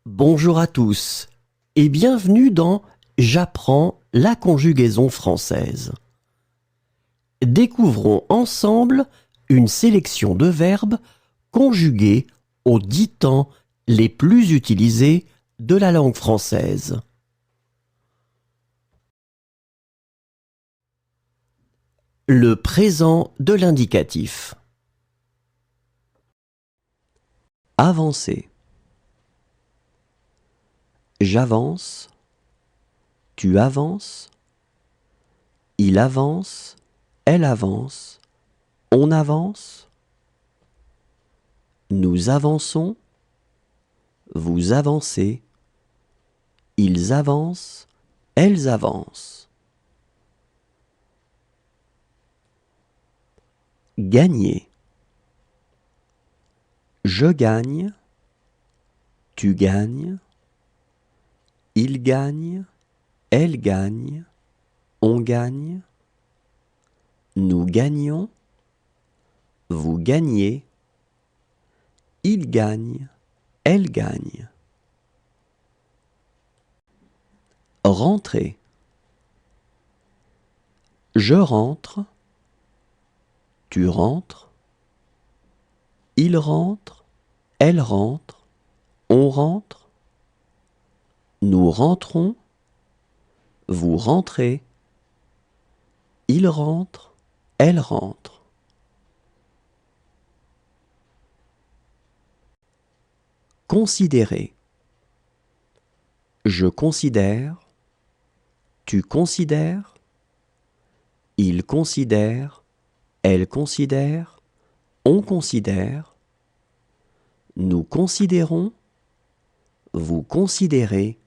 Bonjour à tous et bienvenue dans J'apprends la conjugaison française. Découvrons ensemble une sélection de verbes conjugués aux 10 temps les plus utilisés de la langue française. Le présent de l'indicatif. Avancer. J'avance. Tu avances. Il avance. Elle avance. On avance. Nous avançons. Vous avancez. Ils avancent. Elles avancent. Gagner. Je gagne. Tu gagnes. Il gagne. Elle gagne. On gagne. Nous gagnons. Vous gagnez. Il gagne. Elle gagne. Rentrer. Je rentre. Tu rentres. Il rentre. Elle rentre. On rentre. Nous rentrons. Vous rentrez. Il rentre. Elle rentre. Considérer. Je considère. Tu considères. Il considère. Elle considère. On considère. Nous considérons. Vous considérez.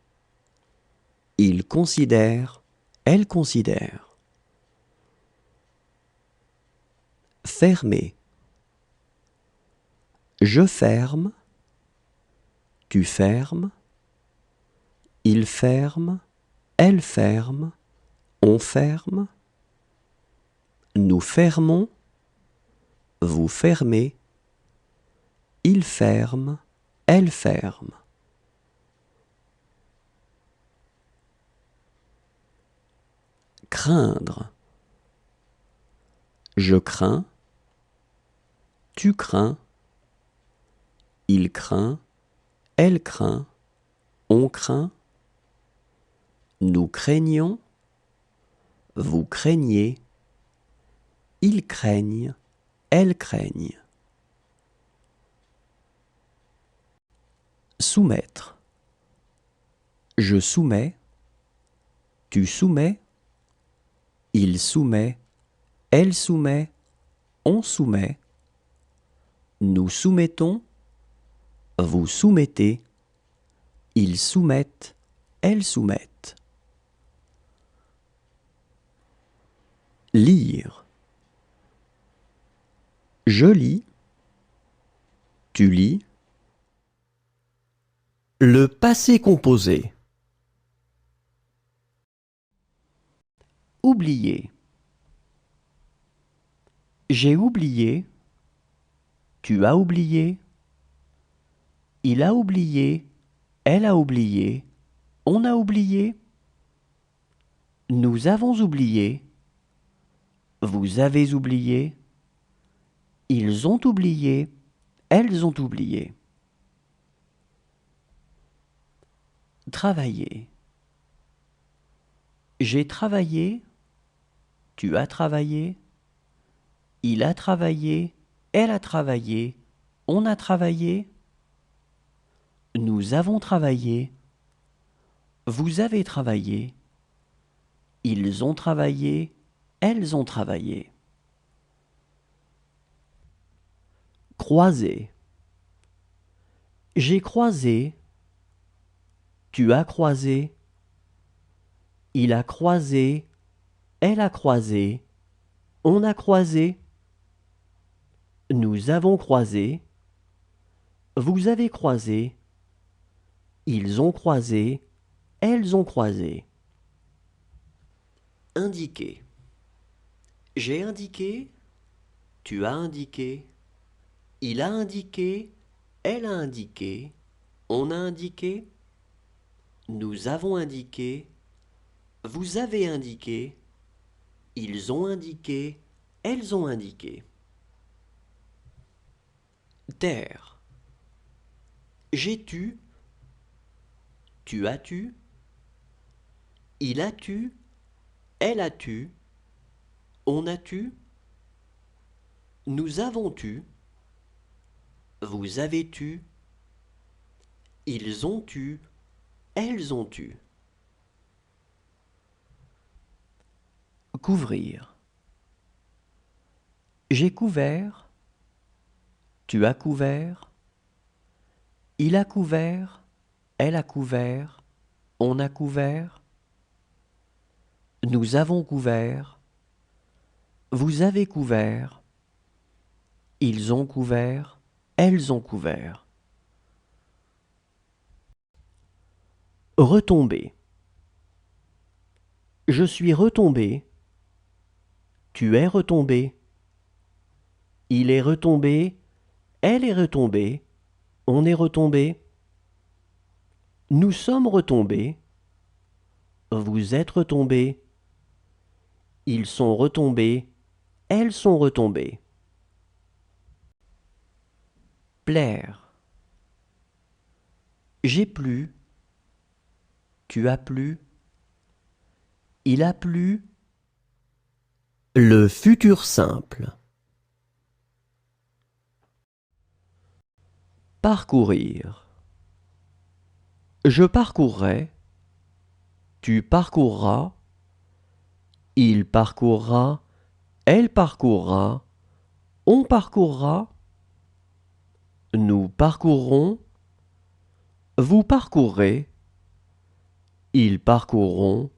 Il considère. Elle considère. Fermer. Je ferme. Tu fermes. Il ferme. Elle ferme. On ferme. Nous fermons. Vous fermez. Il ferme. Elle ferme. Craindre. Je crains. Tu crains. Il craint. Elle craint. On craint. Nous craignons. Vous craignez. Ils craignent. Elles craignent. Soumettre. Je soumets. Tu soumets. Il soumet. Elle soumet. On soumet. Nous soumettons. Vous soumettez. Ils soumettent. Elles soumettent. Lire. Je lis. Tu lis. Le passé composé. Oublier. J'ai oublié. Tu as oublié. Il a oublié. Elle a oublié. On a oublié. Nous avons oublié. Vous avez oublié. Ils ont oublié. Elles ont oublié. Travailler. J'ai travaillé. Tu as travaillé. Il a travaillé. Elle a travaillé. On a travaillé. Nous avons travaillé. Vous avez travaillé. Ils ont travaillé. Elles ont travaillé. Croiser. J'ai croisé. Tu as croisé. Il a croisé. Elle a croisé. On a croisé. Nous avons croisé. Vous avez croisé. Ils ont croisé. Elles ont croisé. Indiquer. J'ai indiqué. Tu as indiqué. Il a indiqué. Elle a indiqué. On a indiqué, nous avons indiqué, vous avez indiqué, ils ont indiqué, elles ont indiqué. Taire. J'ai tu as tu, il a tu, elle a tu, on a tu, nous avons tu, vous avez tu, ils ont tu, elles ont tu. Couvrir. J'ai couvert, tu as couvert, il a couvert, elle a couvert, on a couvert, nous avons couvert, vous avez couvert, ils ont couvert, elles ont couvert. Retomber. Je suis retombé, tu es retombé, il est retombé, elle est retombée, on est retombé, nous sommes retombés, vous êtes retombés, ils sont retombés, elles sont retombées. Plaire. J'ai plu, tu as plu, il a plu. Le futur simple. Parcourir. Je parcourrai, tu parcourras, il parcourra, elle parcourra, on parcourra, nous parcourrons, vous parcourrez, ils parcourront,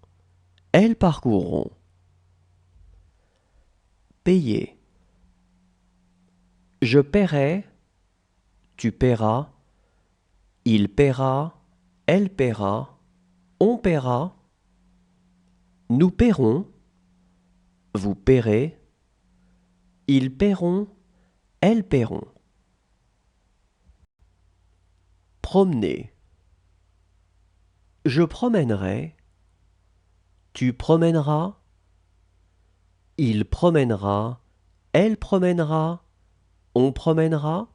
elles parcourront. Payer. Je paierai, tu paieras, il paiera, elle paiera, on paiera, nous paierons, vous paierez, ils paieront, elles paieront. Promener. Je promènerai, tu promèneras, il promènera, elle promènera, on promènera,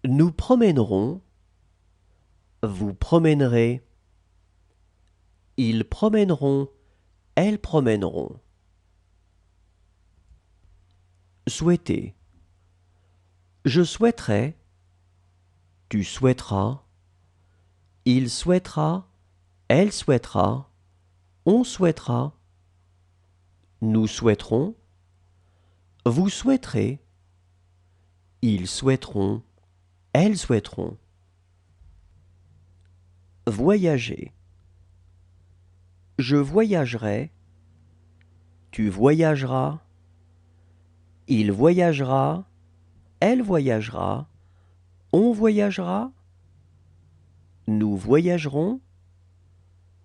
nous promènerons, vous promènerez, ils promèneront, elles promèneront. Souhaiter. Je souhaiterai, tu souhaiteras, il souhaitera, elle souhaitera, on souhaitera, nous souhaiterons, vous souhaiterez, ils souhaiteront, elles souhaiteront. Voyager. Je voyagerai, tu voyageras, il voyagera, elle voyagera, on voyagera, nous voyagerons,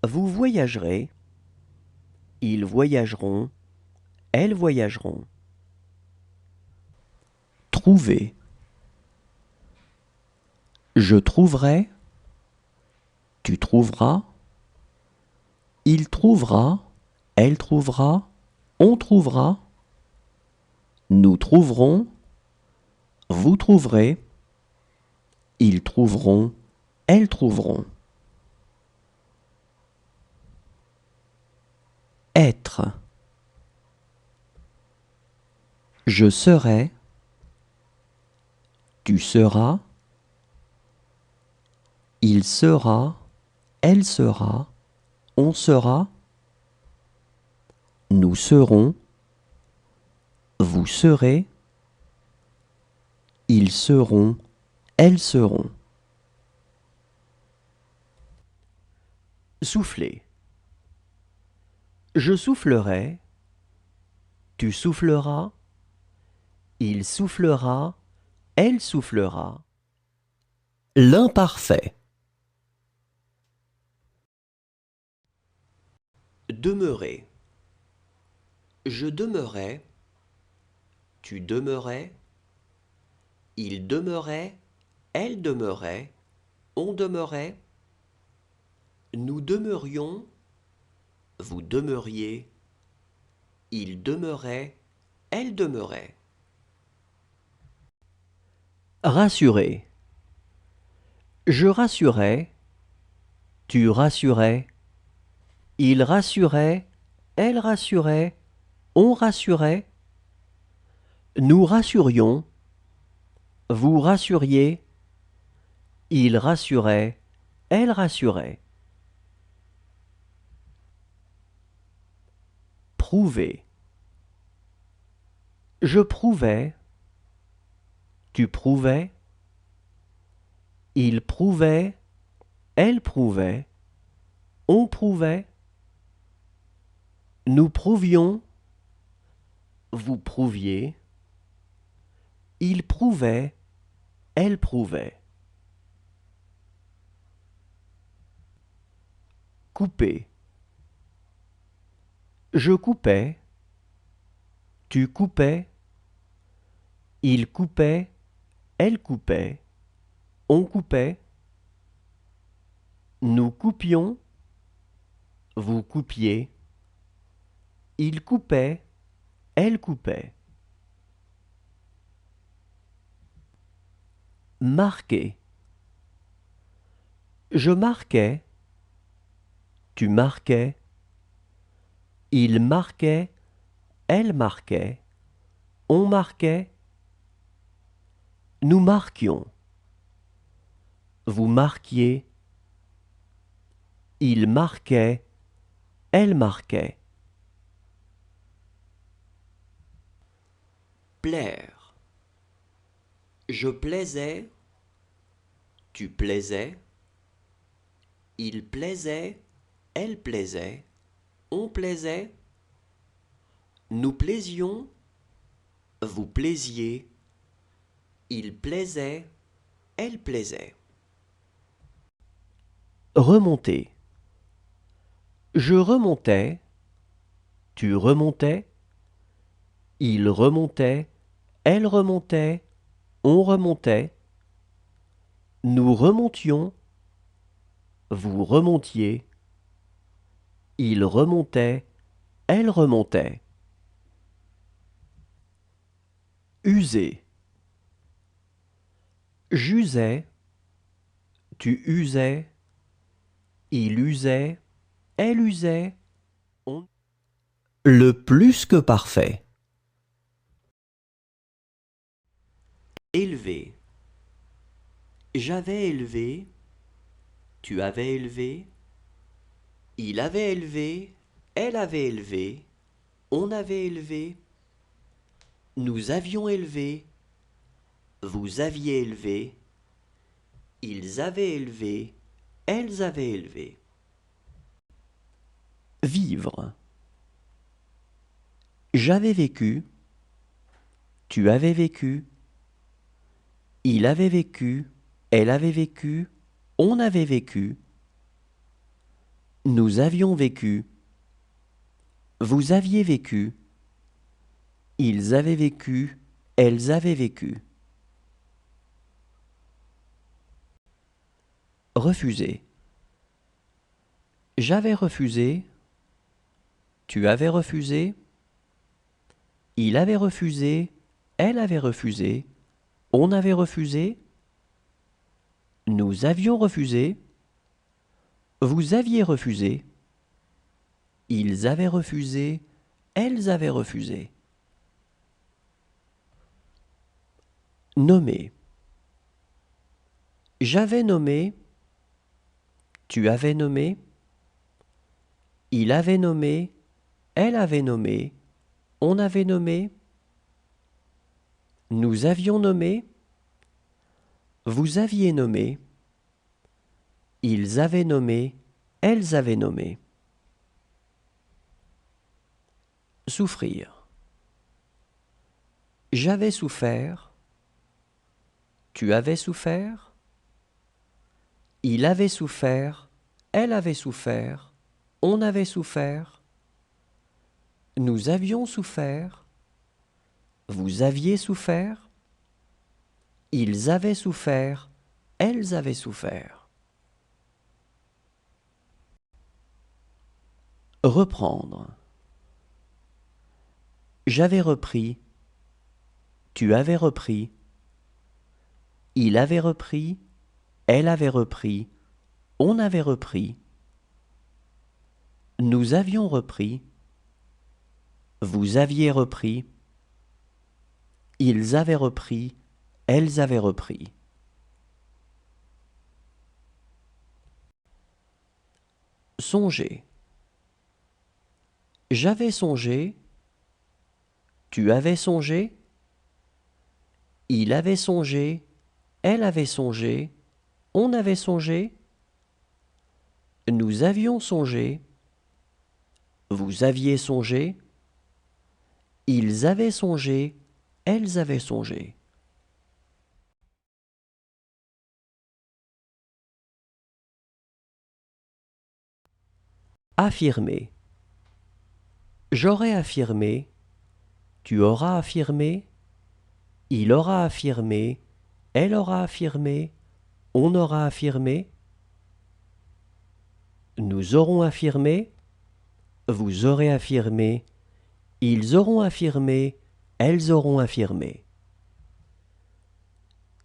vous voyagerez, ils voyageront, elles voyageront. Trouver. Je trouverai, tu trouveras, il trouvera, elle trouvera, on trouvera, nous trouverons, vous trouverez, ils trouveront, elles trouveront. Être. Je serai, tu seras, il sera, elle sera, on sera, nous serons, vous serez, ils seront, elles seront. Souffler. Je soufflerai, tu souffleras, il soufflera, elle soufflera. L'imparfait. Demeurer. Je demeurais, tu demeurais, il demeurait, elle demeurait, on demeurait, nous demeurions, vous demeuriez, il demeurait, elle demeurait. Rassurer. Je rassurais, tu rassurais, il rassurait, elle rassurait, on rassurait, nous rassurions, vous rassuriez, il rassurait, elle rassurait. Prouver. Je prouvais, tu prouvais, il prouvait, elle prouvait, on prouvait, nous prouvions, vous prouviez, il prouvait, elle prouvait. Couper. Je coupais, tu coupais, il coupait, elle coupait, on coupait, nous coupions, vous coupiez, il coupait, elle coupait. Marquer. Je marquais, tu marquais, il marquait, elle marquait, on marquait, nous marquions, vous marquiez, il marquait, elle marquait. Plaire. Je plaisais, tu plaisais, il plaisait, elle plaisait, on plaisait, nous plaisions, vous plaisiez, il plaisait, elle plaisait. Remonter. Je remontais, tu remontais, il remontait, elle remontait, on remontait, nous remontions, vous remontiez, il remontait, elle remontait. User. J'usais, tu usais, il usait, elle usait, on... Le plus que parfait. Élever. J'avais élevé, tu avais élevé, il avait élevé, elle avait élevé, on avait élevé, nous avions élevé, vous aviez élevé, ils avaient élevé, elles avaient élevé. Vivre. J'avais vécu, tu avais vécu, il avait vécu, elle avait vécu, on avait vécu, nous avions vécu, vous aviez vécu, ils avaient vécu, elles avaient vécu. Refuser. J'avais refusé, tu avais refusé, il avait refusé, elle avait refusé, on avait refusé, nous avions refusé, vous aviez refusé, ils avaient refusé, elles avaient refusé. Nommer. J'avais nommé, tu avais nommé, il avait nommé, elle avait nommé, on avait nommé, nous avions nommé, vous aviez nommé, ils avaient nommé, elles avaient nommé. Souffrir. J'avais souffert, tu avais souffert, il avait souffert, elle avait souffert, on avait souffert, nous avions souffert, vous aviez souffert, ils avaient souffert, elles avaient souffert. Reprendre. J'avais repris. Tu avais repris. Il avait repris. Elle avait repris. On avait repris. Nous avions repris. Vous aviez repris. Ils avaient repris. Elles avaient repris. Songer. J'avais songé. Tu avais songé. Il avait songé. Elle avait songé. On avait songé. Nous avions songé. Vous aviez songé. Ils avaient songé. Elles avaient songé. Affirmer. J'aurais affirmé. Tu auras affirmé. Il aura affirmé. Elle aura affirmé. On aura affirmé. Nous aurons affirmé. Vous aurez affirmé. Ils auront affirmé. Elles auront affirmé.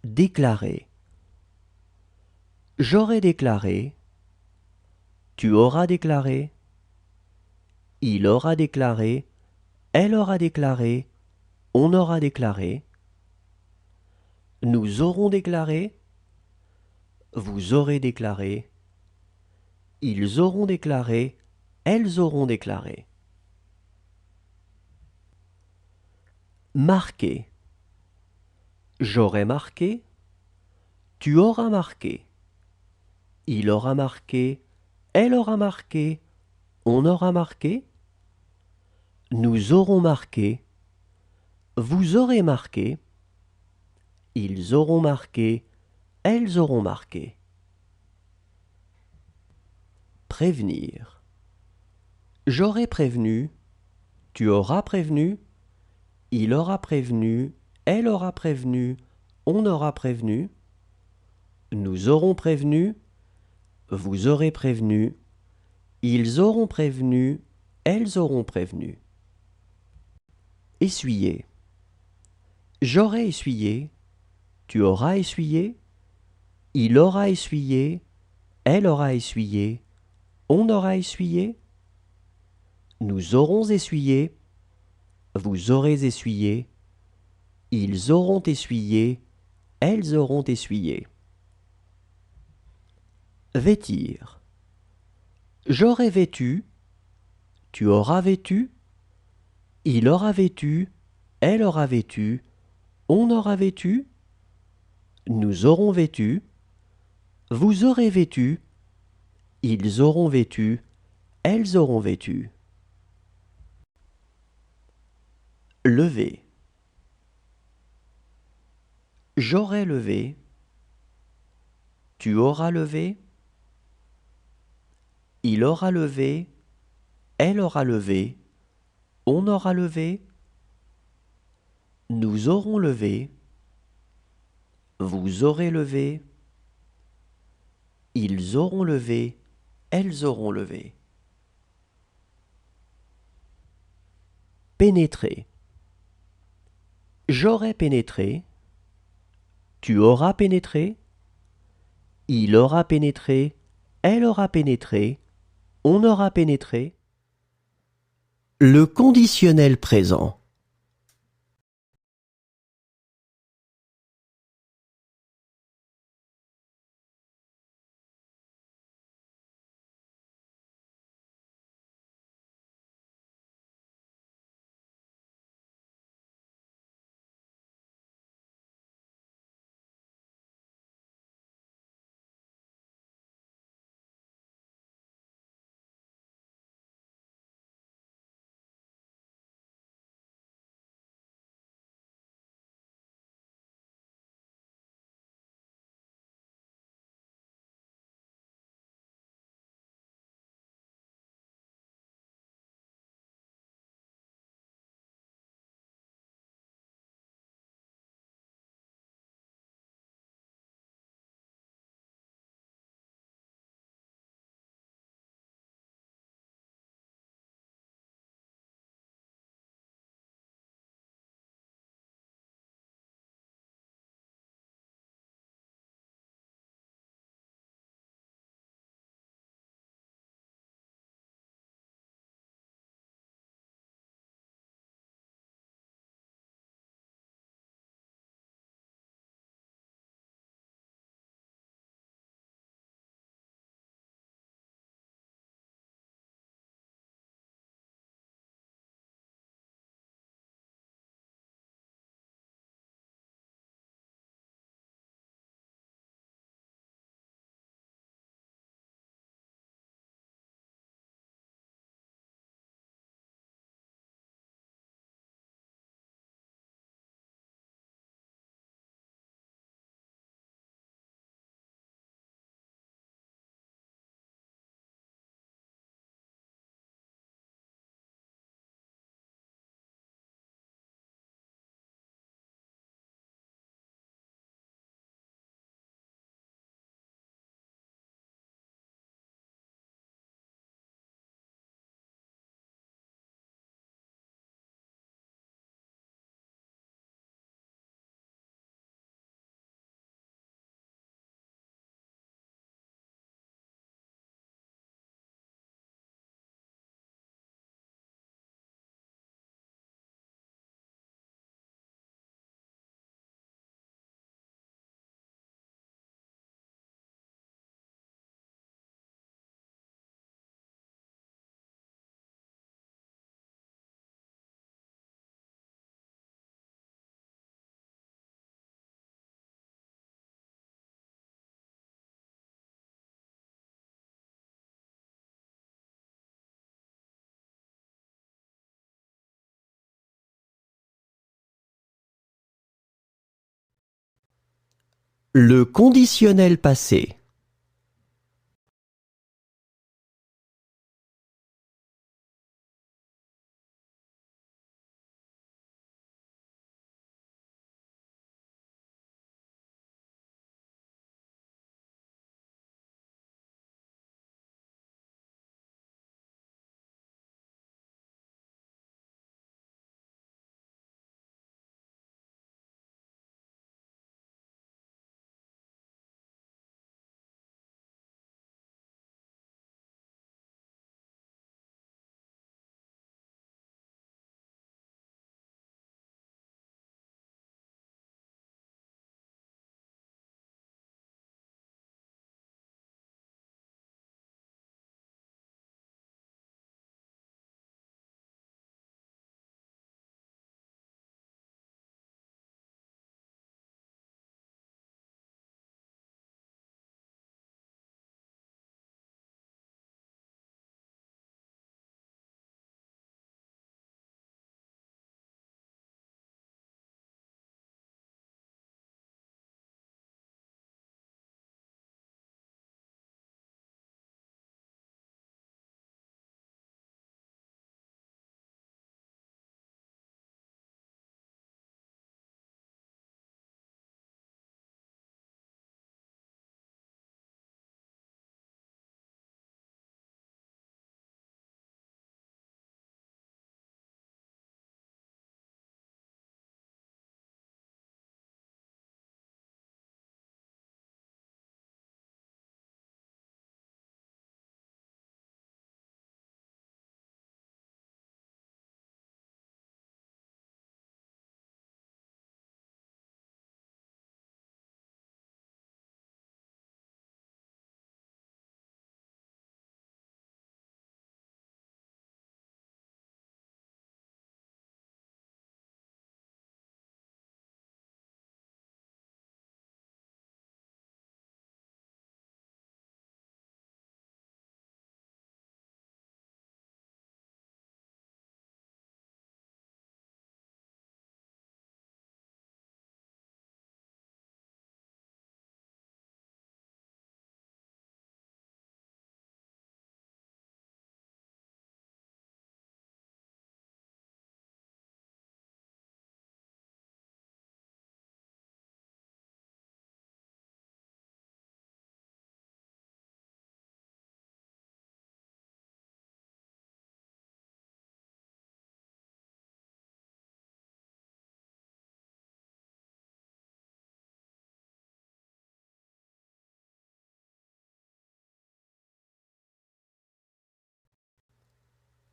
Déclarer. J'aurais déclaré. Tu auras déclaré. Il aura déclaré. Elle aura déclaré. On aura déclaré. Nous aurons déclaré. Vous aurez déclaré. Ils auront déclaré. Elles auront déclaré. Marquer. J'aurais marqué. Tu auras marqué. Il aura marqué. Elle aura marqué. On aura marqué. Nous aurons marqué. Vous aurez marqué. Ils auront marqué. Elles auront marqué. Prévenir. J'aurai prévenu. Tu auras prévenu. Il aura prévenu. Elle aura prévenu. On aura prévenu. Nous aurons prévenu. Vous aurez prévenu. Ils auront prévenu. Elles auront prévenu. Essuyer. J'aurai essuyé. Tu auras essuyé. Il aura essuyé. Elle aura essuyé. On aura essuyé. Nous aurons essuyé. Vous aurez essuyé. Ils auront essuyé. Elles auront essuyé. Vêtir. J'aurai vêtu. Tu auras vêtu. Il aura vêtu. Elle aura vêtu. On aura vêtu. Nous aurons vêtu. Vous aurez vêtu. Ils auront vêtu. Elles auront vêtu. Lever. J'aurai levé. Tu auras levé. Il aura levé. Elle aura levé. On aura levé. Nous aurons levé. Vous aurez levé. Ils auront levé. Elles auront levé. Pénétrer. J'aurai pénétré. Tu auras pénétré. Il aura pénétré. Elle aura pénétré. On aura pénétré. Le conditionnel présent. Le conditionnel passé.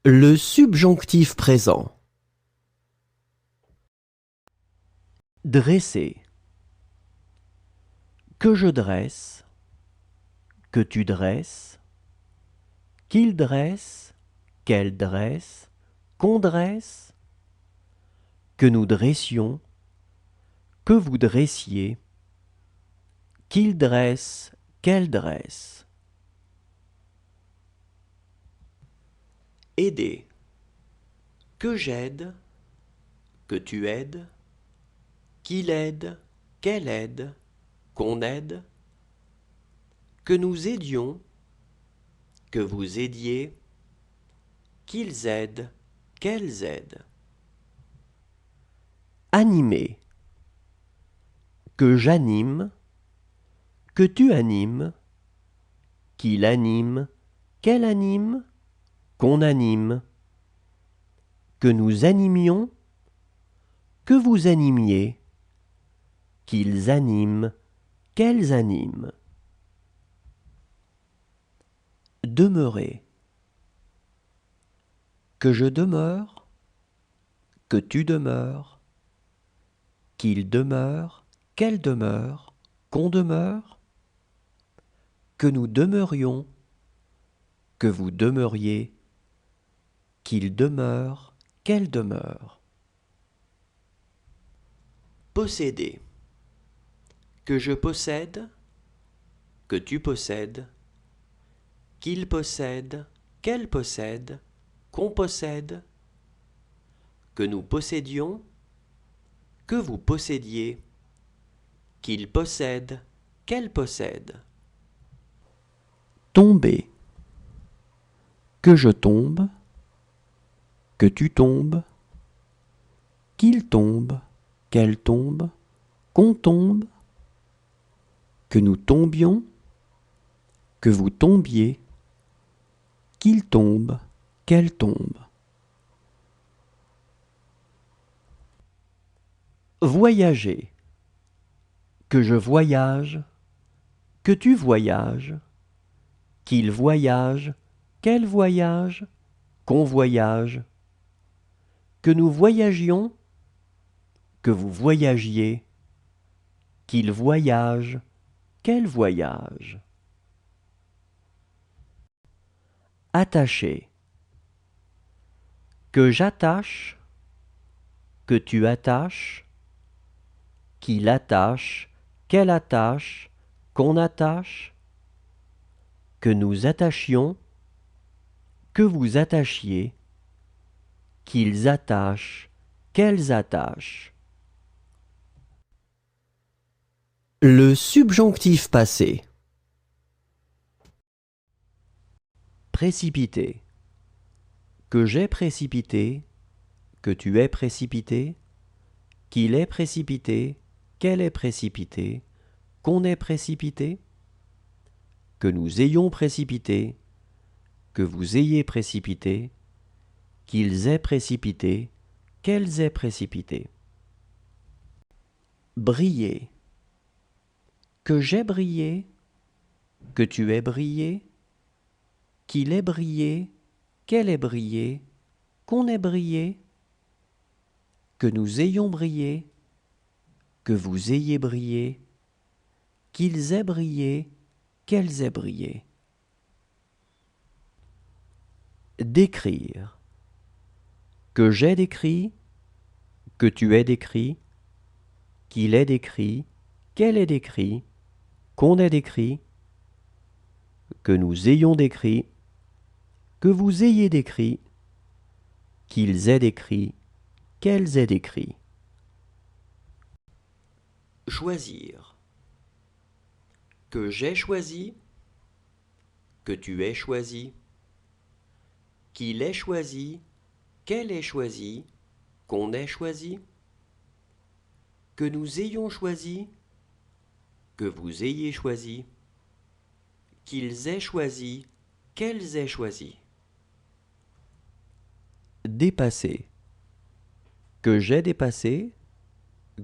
Le subjonctif présent. Dresser. Que je dresse, que tu dresses, qu'il dresse, qu'elle dresse, qu'on dresse, que nous dressions, que vous dressiez, qu'il dresse, qu'elle dresse. Aider. Que j'aide, que tu aides, qu'il aide, qu'elle aide, qu'on aide, que nous aidions, que vous aidiez, qu'ils aident, qu'elles aident. Animer. Que j'anime, que tu animes, qu'il anime, qu'elle anime, qu'on anime, que nous animions, que vous animiez, qu'ils animent, qu'elles animent. Demeurer. Que je demeure, que tu demeures, qu'il demeure, qu'elle demeure, qu'on demeure, que nous demeurions, que vous demeuriez, qu'il demeure, qu'elle demeure. Posséder. Que je possède, que tu possèdes, qu'il possède, qu'elle possède, qu'on possède, que nous possédions, que vous possédiez, qu'il possède, qu'elle possède. Tomber. Que je tombe, que tu tombes, qu'il tombe, qu'elle tombe, qu'on tombe, que nous tombions, que vous tombiez, qu'il tombe, qu'elle tombe. Voyager. Que je voyage, que tu voyages, qu'il voyage, qu'elle voyage, qu'on voyage, que nous voyagions, que vous voyagiez, qu'il voyage, qu'elle voyage. Attacher. Que j'attache, que tu attaches, qu'il attache, qu'elle attache, qu'on attache, que nous attachions, que vous attachiez, qu'ils attachent, qu'elles attachent. Le subjonctif passé. Précipiter. Que j'ai précipité, que tu es précipité, qu'il est précipité, qu'elle est précipitée, qu'on est précipité, que nous ayons précipité, que vous ayez précipité, qu'ils aient précipité, qu'elles aient précipité. Briller. Que j'ai brillé, que tu aies brillé, qu'il ait brillé, qu'elle ait brillé, qu'on ait brillé, que nous ayons brillé, que vous ayez brillé, qu'ils aient brillé, qu'elles aient brillé. Décrire. Que j'ai décrit, que tu aies décrit, qu'il ait décrit, qu'elle ait décrit, qu'on ait décrit, que nous ayons décrit, que vous ayez décrit, qu'ils aient décrit, qu'elles aient décrit. Choisir. Que j'ai choisi, que tu aies choisi, qu'il ait choisi, qu'elle ait choisi, qu'on ait choisi, que nous ayons choisi, que vous ayez choisi, qu'ils aient choisi, qu'elles aient choisi. Dépasser. Que j'ai dépassé,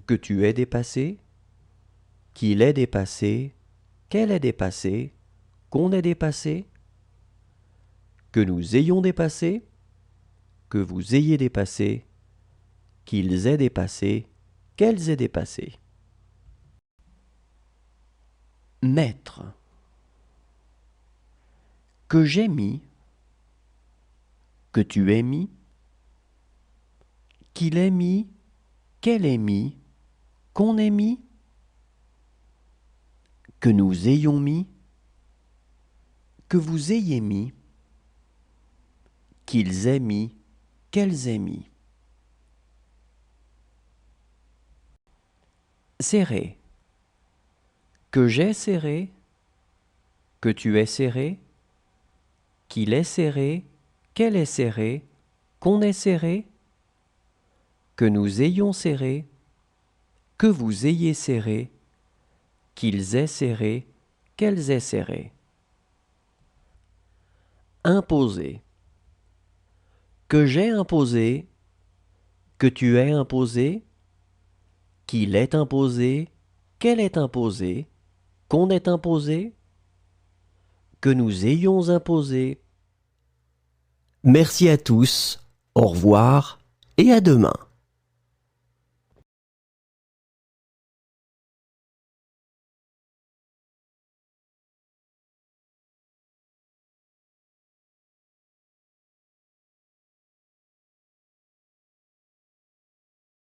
que tu aies dépassé, qu'il ait dépassé, qu'elle ait dépassé, qu'on ait dépassé, que nous ayons dépassé, que vous ayez dépassé, qu'ils aient dépassé, qu'elles aient dépassé. Mettre. Que j'ai mis, que tu aies mis, qu'il ait mis, qu'elle ait mis, qu'on ait mis, que nous ayons mis, que vous ayez mis, qu'ils aient mis, qu'elles aient mis. Serrer. Que j'ai serré, que tu aies serré, qu'il ait serré, qu'elle ait serré, qu'on ait serré, que nous ayons serré, que vous ayez serré, qu'ils aient serré, qu'elles aient serré. Imposer. Que j'ai imposé, que tu aies imposé, qu'il ait imposé, qu'elle ait imposé, qu'on ait imposé, que nous ayons imposé. Merci à tous, au revoir et à demain.